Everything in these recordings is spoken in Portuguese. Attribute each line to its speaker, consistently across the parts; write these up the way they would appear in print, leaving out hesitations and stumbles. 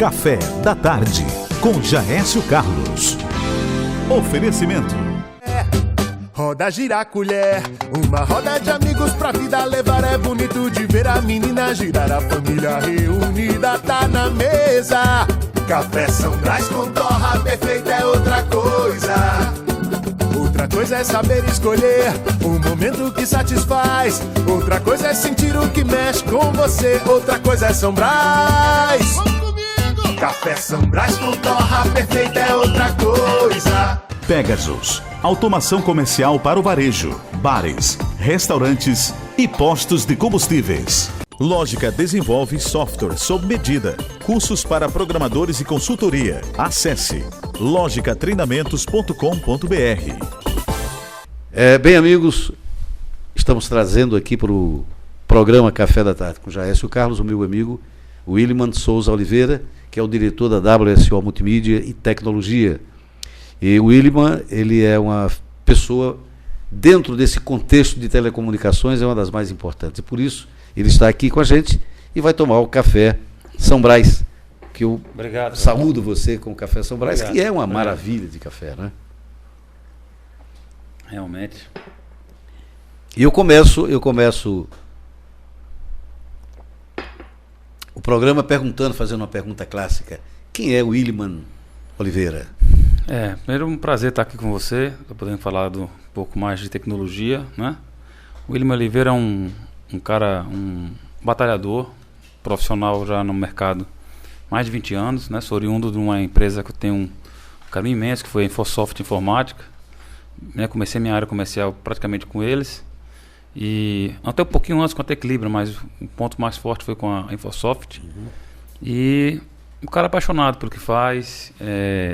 Speaker 1: Café da Tarde, com Jaécio Carlos. Oferecimento.
Speaker 2: Roda, gira a colher, uma roda de amigos pra vida levar. É bonito de ver a menina girar, a família reunida tá na mesa. Café São Brás com torra perfeita é outra coisa. Outra coisa é saber escolher o momento que satisfaz. Outra coisa é sentir o que mexe com você. Outra coisa é São Brás. Vamos comigo! Café São Brás com torra perfeita é outra coisa.
Speaker 1: Pegasus, automação comercial para o varejo, bares, restaurantes e postos de combustíveis. Lógica desenvolve software sob medida, cursos para programadores e consultoria. Acesse logicatreinamentos.com.br.
Speaker 3: Bem, amigos, estamos trazendo aqui para o programa Café da Tarde com Jaécio Carlos, o meu amigo Williman Souza Oliveira, que é o diretor da WSO Multimídia e Tecnologia. E o Williman, ele é uma pessoa, dentro desse contexto de telecomunicações, é uma das mais importantes. E por isso, ele está aqui com a gente e vai tomar o Café São Brás, que eu saúdo você com o Café São Brás, que é uma maravilha de café, né?
Speaker 4: Realmente.
Speaker 3: E eu começo o programa fazendo uma pergunta clássica. Quem é o Williman Oliveira?
Speaker 4: Primeiro um prazer estar aqui com você, podendo falar um pouco mais de tecnologia, né? O Williman Oliveira é um cara, um batalhador, profissional já no mercado, mais de 20 anos, né? Sou oriundo de uma empresa que eu tenho um carinho imenso, que foi a InfoSoft Informática, né? Comecei minha área comercial praticamente com eles, e até um pouquinho antes com a Teclibra, mas o ponto mais forte foi com a InfoSoft. E um cara apaixonado pelo que faz,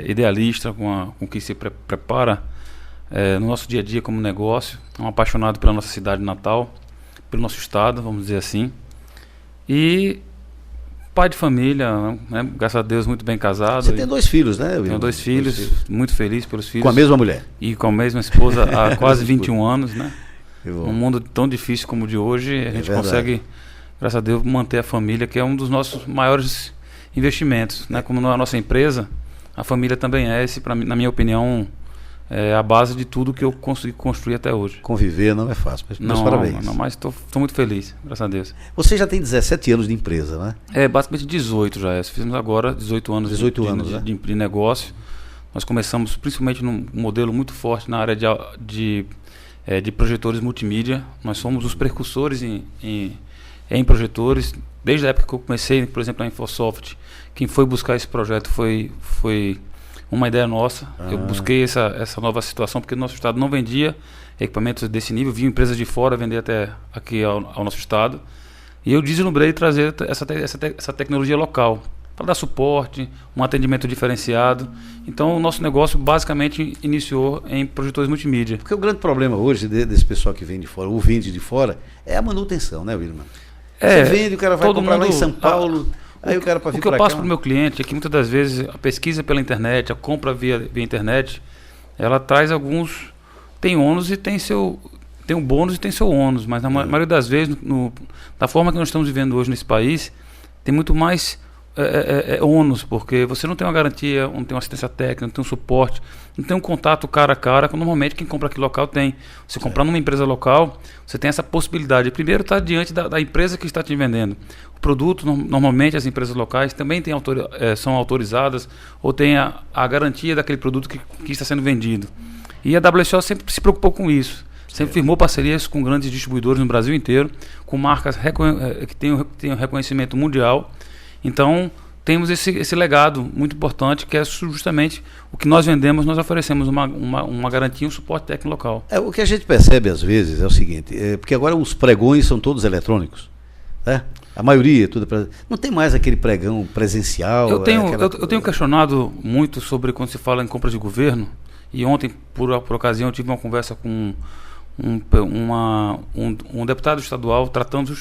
Speaker 4: idealista com o que se prepara no nosso dia a dia como negócio, um apaixonado pela nossa cidade natal, pelo nosso estado, vamos dizer assim, e pai de família, né? Graças a Deus, muito bem casado.
Speaker 3: Você tem 2 filhos, né, Williman?
Speaker 4: Tenho 2 filhos, muito feliz pelos filhos.
Speaker 3: Com a mesma mulher?
Speaker 4: E com a mesma esposa há quase 21 anos, né? Um mundo tão difícil como o de hoje, a gente consegue, graças a Deus, manter a família, que é um dos nossos maiores investimentos, né? Como na nossa empresa, a família também na minha opinião, é a base de tudo que eu consegui construir até hoje.
Speaker 3: Conviver não é fácil, mas parabéns.
Speaker 4: Não, mas estou muito feliz, graças a Deus.
Speaker 3: Você já tem 17 anos de empresa, né?
Speaker 4: Basicamente 18 já. Fizemos agora 18 anos de negócio. Nós começamos principalmente num modelo muito forte na área de projetores multimídia. Nós somos os precursores em projetores. Desde a época que eu comecei, por exemplo, na InfoSoft, quem foi buscar esse projeto foi uma ideia nossa. Eu busquei essa nova situação, porque o nosso estado não vendia equipamentos desse nível, vinha empresas de fora vender até aqui ao nosso estado. E eu deslumbrei trazer essa tecnologia local, para dar suporte, um atendimento diferenciado. Então o nosso negócio basicamente iniciou em projetores multimídia.
Speaker 3: Porque o grande problema hoje desse pessoal que vem de fora, ou vende de fora, é a manutenção, né, Williman? Você vende, o cara vai comprar lá em São Paulo... Aí o cara para vir
Speaker 4: o que eu passo para o meu cliente é que muitas das vezes a pesquisa pela internet, a compra via internet, ela traz alguns, tem ônus e tem um bônus e tem seu ônus, mas na maioria das vezes, da forma que nós estamos vivendo hoje nesse país, tem muito mais ônus, porque você não tem uma garantia, não tem uma assistência técnica, não tem um suporte, não tem um contato cara a cara, que normalmente quem compra aqui local tem. Você comprar numa empresa local, você tem essa possibilidade. Primeiro está diante da empresa que está te vendendo. O produto, normalmente as empresas locais também são autorizadas ou têm a garantia daquele produto que está sendo vendido. E a WSO sempre se preocupou com isso. Sempre firmou parcerias com grandes distribuidores no Brasil inteiro, com marcas que têm um reconhecimento mundial. Então, temos esse legado muito importante, que é justamente o que nós vendemos, nós oferecemos uma garantia e um suporte técnico local.
Speaker 3: O que a gente percebe às vezes é o seguinte, porque agora os pregões são todos eletrônicos, né? A maioria, não tem mais aquele pregão presencial.
Speaker 4: Eu tenho questionado muito sobre quando se fala em compra de governo, e ontem, por ocasião, eu tive uma conversa com um deputado estadual tratando,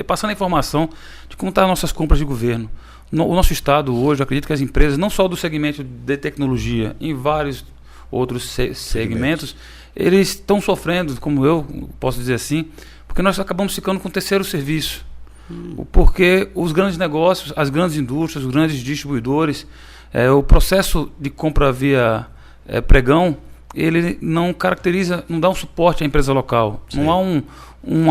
Speaker 4: passando a informação de como estão as nossas compras de governo. O nosso estado hoje, acredito que as empresas, não só do segmento de tecnologia, em vários outros segmentos, eles estão sofrendo, como eu posso dizer assim, porque nós acabamos ficando com o terceiro serviço. Porque os grandes negócios, as grandes indústrias, os grandes distribuidores, o processo de compra via pregão, ele não caracteriza, não dá um suporte à empresa local. Sim. Não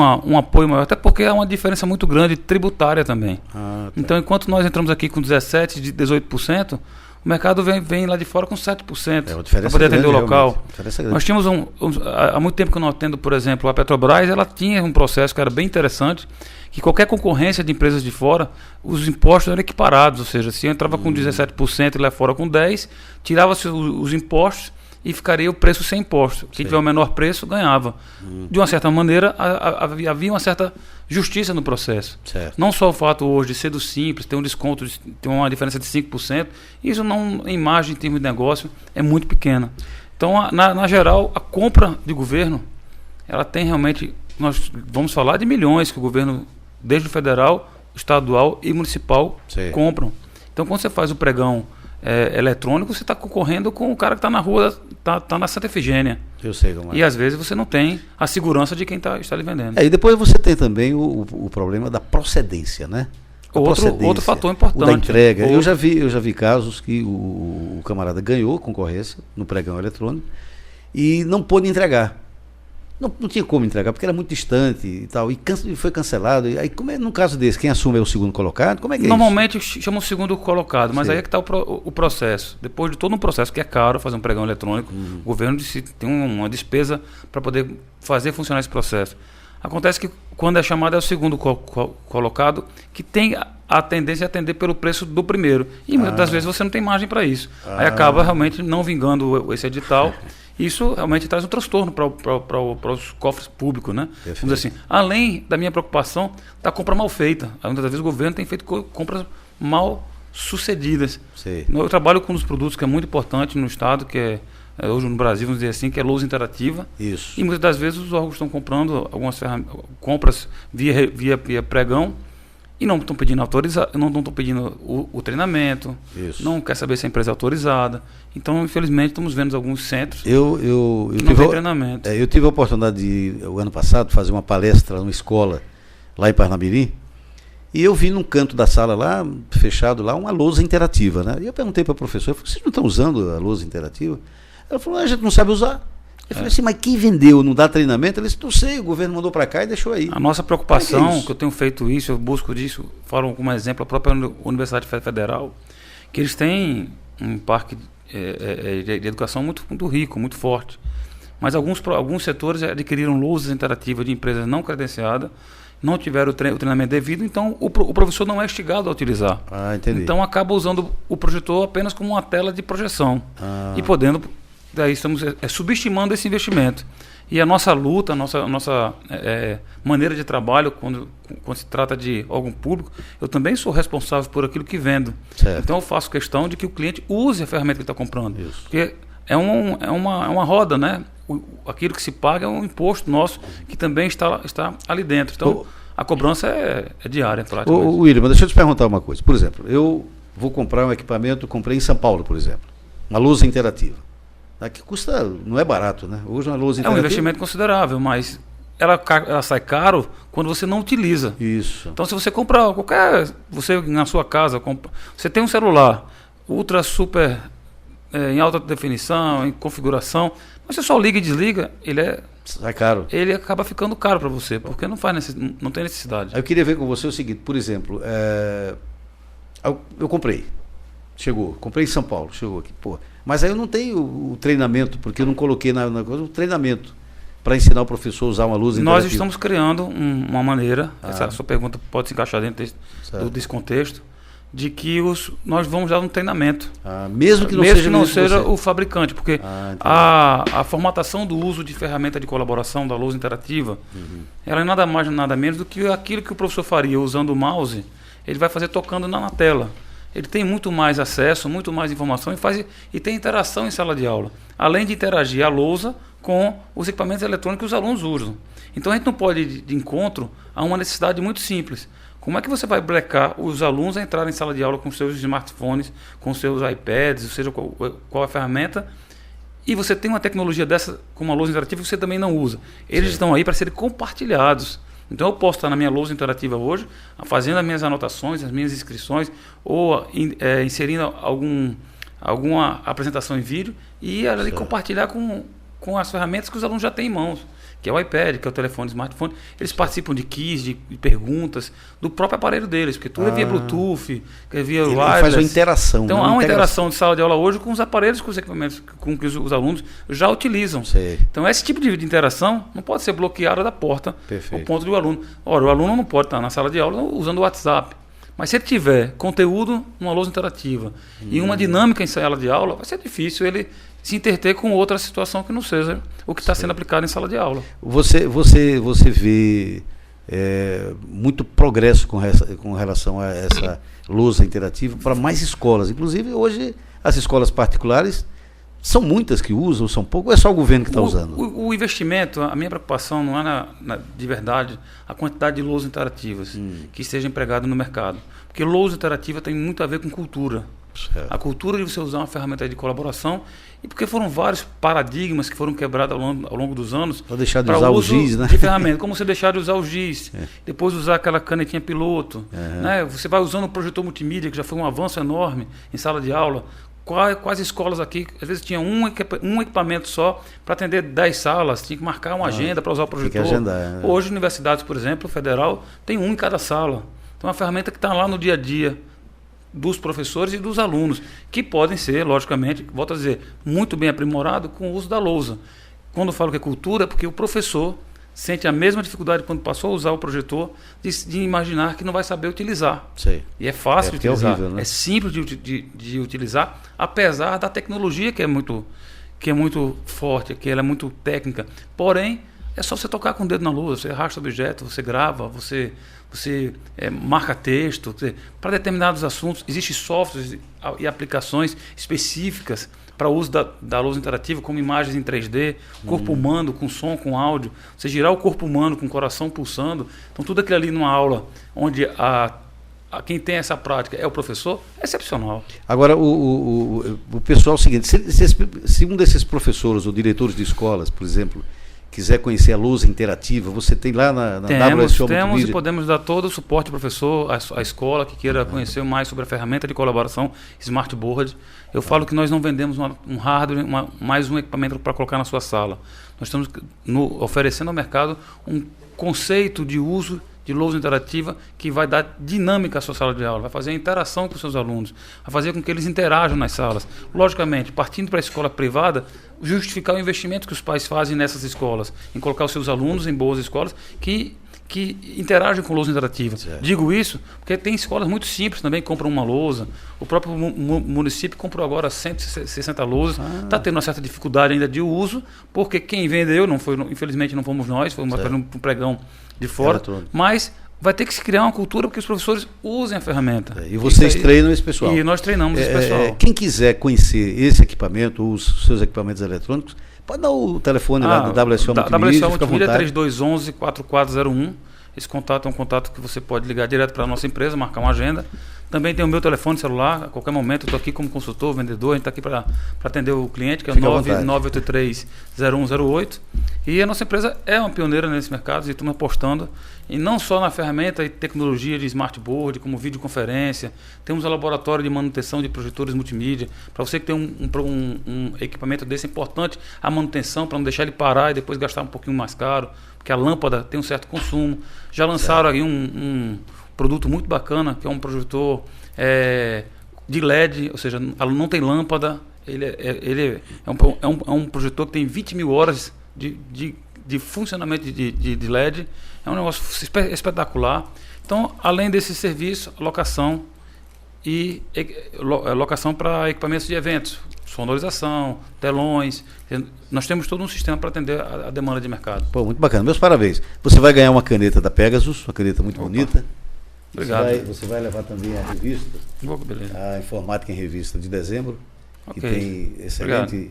Speaker 4: há um apoio maior, até porque há uma diferença muito grande tributária também. Tá. Então, enquanto nós entramos aqui com 17%, 18%, o mercado vem lá de fora com 7% para poder atender o local. Nós tínhamos há muito tempo que eu não atendo, por exemplo, a Petrobras, ela tinha um processo que era bem interessante, que qualquer concorrência de empresas de fora, os impostos eram equiparados, ou seja, se eu entrava com 17% e lá fora com 10%, tirava-se os impostos e ficaria o preço sem imposto. Quem tiver o menor preço, ganhava. De uma certa maneira, havia uma certa justiça no processo. Certo. Não só o fato hoje de ser do Simples, ter um desconto, ter uma diferença de 5%, isso não, em margem, em termos de negócio, é muito pequena. Então, na geral, a compra de governo, ela tem realmente, nós vamos falar de milhões que o governo, desde o federal, estadual e municipal, compram. Então, quando você faz o pregão eletrônico, você está concorrendo com o cara que está na rua, está na Santa Efigênia.
Speaker 3: Eu sei como é.
Speaker 4: E às vezes você não tem a segurança de quem está lhe vendendo.
Speaker 3: E depois você tem também o problema da procedência, né?
Speaker 4: Outro fator importante.
Speaker 3: O da entrega. Eu já vi casos que o camarada ganhou concorrência no pregão eletrônico e não pôde entregar. Não tinha como entregar, porque era muito distante e tal, e foi cancelado. E aí, como é no caso desse, quem assume é o segundo colocado? Como é que
Speaker 4: Normalmente chama o segundo colocado, mas aí é que está o processo. Depois de todo um processo que é caro fazer um pregão eletrônico, o governo tem uma despesa para poder fazer funcionar esse processo. Acontece que quando é chamado é o segundo colocado, que tem a tendência a atender pelo preço do primeiro. E muitas das vezes você não tem margem para isso. Aí acaba realmente não vingando esse edital. Isso realmente traz um transtorno para os cofres públicos, né? Vamos dizer assim, além da minha preocupação da compra mal feita. Muitas vezes o governo tem feito compras mal sucedidas. Sim. Eu trabalho com um dos produtos que é muito importante no Estado, que é hoje no Brasil, vamos dizer assim, que é lousa interativa. Isso. E muitas das vezes os órgãos estão comprando algumas compras via pregão, e não estão pedindo não estão pedindo o treinamento, não quer saber se a empresa é autorizada. Então, infelizmente, estamos vendo alguns centros que não tem treinamento.
Speaker 3: Eu tive a oportunidade o ano passado, fazer uma palestra numa escola lá em Parnamirim, e eu vi num canto da sala lá, fechado lá, uma lousa interativa, né? E eu perguntei para a professora, vocês não estão usando a lousa interativa? Ela falou, a gente não sabe usar. Eu falei assim, mas quem vendeu, não dá treinamento? Ele disse, não sei, o governo mandou para cá e deixou aí.
Speaker 4: A nossa preocupação, que eu tenho feito isso, eu busco disso, falo como exemplo, a própria Universidade Federal, que eles têm um parque de educação muito, muito rico, muito forte. Mas alguns setores adquiriram lousas interativas de empresas não credenciadas, não tiveram o treinamento devido, então o professor não é instigado a utilizar.
Speaker 3: Entendi.
Speaker 4: Então acaba usando o projetor apenas como uma tela de projeção. E podendo... Daí estamos subestimando esse investimento. E a nossa luta, a nossa maneira de trabalho, quando se trata de órgão público, eu também sou responsável por aquilo que vendo. Certo. Então eu faço questão de que o cliente use a ferramenta que ele está comprando. Isso. Porque é uma roda, né? Aquilo que se paga é um imposto nosso que também está ali dentro. Então a cobrança é diária, praticamente.
Speaker 3: William, deixa eu te perguntar uma coisa. Por exemplo, eu vou comprar um equipamento, comprei em São Paulo, por exemplo, uma lousa interativa. Que custa, não é barato, né? Hoje uma lousa interativa...
Speaker 4: É um investimento considerável, mas ela sai caro quando você não utiliza.
Speaker 3: Isso.
Speaker 4: Então, se você comprar você na sua casa, você tem um celular ultra super em alta definição, em configuração, mas você só liga e desliga,
Speaker 3: sai caro.
Speaker 4: Ele acaba ficando caro para você, porque não tem necessidade.
Speaker 3: Eu queria ver com você o seguinte, por exemplo, eu comprei em São Paulo, chegou aqui, mas aí eu não tenho o treinamento, porque eu não coloquei na coisa o treinamento para ensinar o professor a usar uma luz interativa.
Speaker 4: Nós estamos criando uma maneira, essa sua pergunta pode se encaixar dentro desse contexto, de que nós vamos dar um treinamento.
Speaker 3: Mesmo que não seja
Speaker 4: o fabricante, porque a formatação do uso de ferramenta de colaboração da lousa interativa, ela é nada mais nada menos do que aquilo que o professor faria usando o mouse, ele vai fazer tocando na tela. Ele tem muito mais acesso, muito mais informação e tem interação em sala de aula. Além de interagir a lousa com os equipamentos eletrônicos que os alunos usam. Então a gente não pode ir de encontro a uma necessidade muito simples. Como é que você vai brecar os alunos a entrarem em sala de aula com seus smartphones, com seus iPads, ou seja, qual a ferramenta, e você tem uma tecnologia dessa, como uma lousa interativa, que você também não usa. Eles estão aí para serem compartilhados. Então eu posso estar na minha lousa interativa hoje, fazendo as minhas anotações, as minhas inscrições, ou inserindo alguma apresentação em vídeo e ali compartilhar com as ferramentas que os alunos já têm em mãos, que é o iPad, que é o telefone, o smartphone. Eles participam de quiz, de perguntas do próprio aparelho deles, porque tudo é via Bluetooth, é via wireless.
Speaker 3: Ele faz uma interação.
Speaker 4: Então há uma interação de sala de aula hoje com os aparelhos, com os equipamentos com que os alunos já utilizam.
Speaker 3: Sei.
Speaker 4: Então esse tipo de interação não pode ser bloqueada da porta,
Speaker 3: Perfeito.
Speaker 4: ao ponto do aluno. Ora, o aluno não pode estar na sala de aula usando o WhatsApp. Mas se ele tiver conteúdo numa lousa interativa e uma dinâmica em sala de aula, vai ser difícil ele se interter com outra situação que não seja o que está sendo aplicado em sala de aula.
Speaker 3: Você vê muito progresso com relação a essa lousa interativa para mais escolas. Inclusive, hoje, as escolas particulares, são muitas que usam, são poucas, ou é só o governo que está usando?
Speaker 4: O investimento, a minha preocupação não é de verdade a quantidade de lousas interativas que estejam empregadas no mercado. Porque lousa interativa tem muito a ver com cultura.
Speaker 3: Certo.
Speaker 4: A cultura de você usar uma ferramenta de colaboração, e porque foram vários paradigmas que foram quebrados ao longo dos anos.
Speaker 3: Para deixar de usar o giz, né?
Speaker 4: De ferramenta, como você deixar de usar o giz, depois usar aquela canetinha piloto. Né? Você vai usando o projetor multimídia, que já foi um avanço enorme em sala de aula. Quais escolas aqui, às vezes tinha um equipamento só para atender 10 salas, tinha que marcar uma agenda para usar o projetor.
Speaker 3: Tem que agendar,
Speaker 4: Hoje, universidades, por exemplo, federal, tem um em cada sala. Então, é uma ferramenta que está lá no dia a dia dos professores e dos alunos, que podem ser, logicamente, volto a dizer, muito bem aprimorado com o uso da lousa. Quando eu falo que é cultura, é porque o professor sente a mesma dificuldade quando passou a usar o projetor de imaginar que não vai saber utilizar.
Speaker 3: Sei.
Speaker 4: E é fácil de utilizar,
Speaker 3: horrível, né?
Speaker 4: é simples de utilizar, apesar da tecnologia que é muito forte, que ela é muito técnica. Porém, é só você tocar com o dedo na lousa, você arrasta o objeto, você grava, você marca texto. Para determinados assuntos, existem softwares e aplicações específicas para o uso da lousa interativa, como imagens em 3D, corpo humano com som, com áudio. Você girar o corpo humano com o coração pulsando. Então, tudo aquilo ali numa aula onde quem tem essa prática é o professor, é excepcional.
Speaker 3: Agora, o pessoal é o seguinte, se um desses professores ou diretores de escolas, por exemplo, quiser conhecer a lousa interativa, você tem lá na WSO
Speaker 4: Temos e podemos dar todo o suporte ao professor, à escola que queira conhecer mais sobre a ferramenta de colaboração Smart Board. Eu falo que nós não vendemos um hardware, mais um equipamento para colocar na sua sala. Nós estamos oferecendo ao mercado um conceito de uso de lousa interativa que vai dar dinâmica à sua sala de aula, vai fazer a interação com os seus alunos, vai fazer com que eles interajam nas salas. Logicamente, partindo para a escola privada, justificar o investimento que os pais fazem nessas escolas, em colocar os seus alunos em boas escolas que interagem com lousa interativa. Certo. Digo isso porque tem escolas muito simples também que compram uma lousa. O próprio município comprou agora 160 lousas. Está tendo uma certa dificuldade ainda de uso, porque quem vendeu, infelizmente não fomos nós, foi um pregão de fora, mas vai ter que se criar uma cultura para que os professores usem a ferramenta.
Speaker 3: E vocês treinam esse pessoal?
Speaker 4: E nós treinamos esse pessoal.
Speaker 3: Quem quiser conhecer esse equipamento, os seus equipamentos eletrônicos, pode dar o telefone lá da WSO Multimídia.
Speaker 4: WSO Multimídia é 3211-4401. Esse contato é um contato que você pode ligar direto para a nossa empresa, marcar uma agenda. Também tem o meu telefone celular, a qualquer momento eu estou aqui como consultor, vendedor, a gente está aqui para atender o cliente, que é o 9983-0108. E a nossa empresa é uma pioneira nesse mercado e estamos apostando, e não só na ferramenta e tecnologia de Smart Board, como videoconferência. Temos um laboratório de manutenção de projetores multimídia. Para você que tem um equipamento desse, é importante a manutenção, para não deixar ele parar e depois gastar um pouquinho mais caro, porque a lâmpada tem um certo consumo. Já lançaram aí um produto muito bacana, que é um projetor de LED, ou seja, não tem lâmpada, ele é um projetor que tem 20 mil horas de funcionamento de LED, é um negócio espetacular. Então, além desse serviço, locação para equipamentos de eventos, sonorização, telões, nós temos todo um sistema para atender a demanda de mercado.
Speaker 3: Pô, muito bacana, meus parabéns. Você vai ganhar uma caneta da Pegasus, uma caneta muito bonita.
Speaker 4: Obrigado.
Speaker 3: Você vai levar também a revista, a Informática em Revista de dezembro, que tem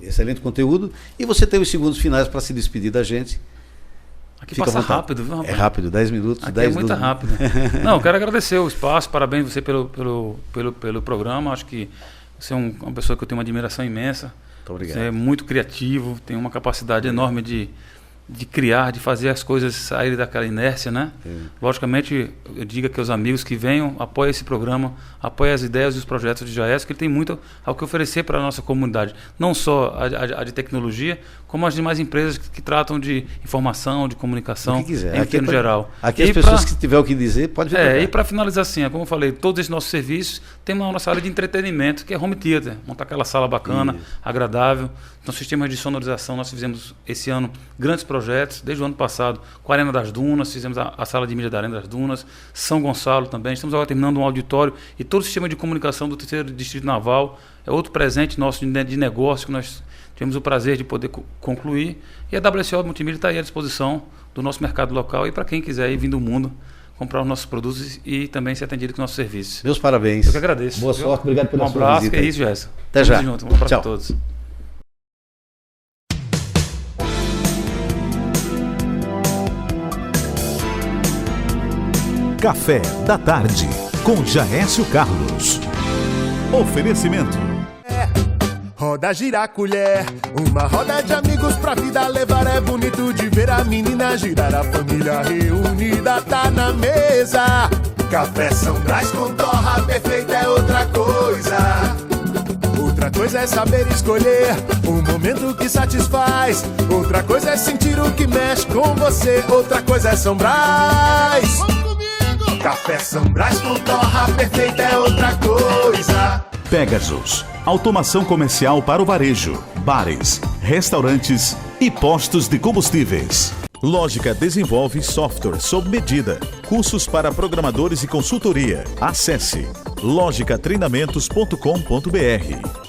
Speaker 3: excelente conteúdo. E você tem os segundos finais para se despedir da gente.
Speaker 4: Aqui passa rápido, viu, rapaz?
Speaker 3: É rápido, 10 minutos.
Speaker 4: Aqui 10 é muito rápido. Não, quero agradecer o espaço, parabéns você pelo programa. Acho que você é uma pessoa que eu tenho uma admiração imensa.
Speaker 3: Muito obrigado.
Speaker 4: Você é muito criativo, tem uma capacidade enorme de de criar, de fazer as coisas saírem daquela inércia, né? Logicamente, eu digo que os amigos que venham, apoiem esse programa, apoiem as ideias e os projetos de JS, que ele tem muito ao que oferecer para a nossa comunidade. Não só a de tecnologia, como as demais empresas que tratam de informação, de comunicação, em termos geral.
Speaker 3: Aqui as pessoas que tiver o que dizer, pode vir.
Speaker 4: E para finalizar assim, como eu falei, todos esses nossos serviços tem uma nossa área de entretenimento, que é home theater, montar aquela sala bacana, agradável. Então, sistemas de sonorização, nós fizemos esse ano grandes projetos, desde o ano passado, com a Arena das Dunas, fizemos a sala de mídia da Arena das Dunas, São Gonçalo também, estamos agora terminando um auditório e todo o sistema de comunicação do 3º Distrito Naval, é outro presente nosso de negócio que nós tivemos o prazer de poder concluir, e a WSO Multimídia está aí à disposição do nosso mercado local e para quem quiser ir vir do mundo, comprar os nossos produtos e também ser atendido com nossos serviços.
Speaker 3: Meus parabéns.
Speaker 4: Eu que agradeço.
Speaker 3: Boa sorte, obrigado pela sua visita.
Speaker 4: Um abraço, que é isso, Jéssica.
Speaker 3: Até já.
Speaker 4: Junto. Um abraço a todos.
Speaker 1: Café da Tarde, com Jaécio Carlos. Oferecimento.
Speaker 2: Roda, gira, colher, uma roda de amigos pra vida levar. É bonito de ver a menina girar, a família reunida tá na mesa. Café São Brás com torra perfeita é outra coisa. Outra coisa é saber escolher o momento que satisfaz. Outra coisa é sentir o que mexe com você. Outra coisa é São Brás. Café São Brás com torra perfeita é outra coisa.
Speaker 1: Pegasus, automação comercial para o varejo, bares, restaurantes e postos de combustíveis. Lógica desenvolve software sob medida, cursos para programadores e consultoria. Acesse logicatreinamentos.com.br.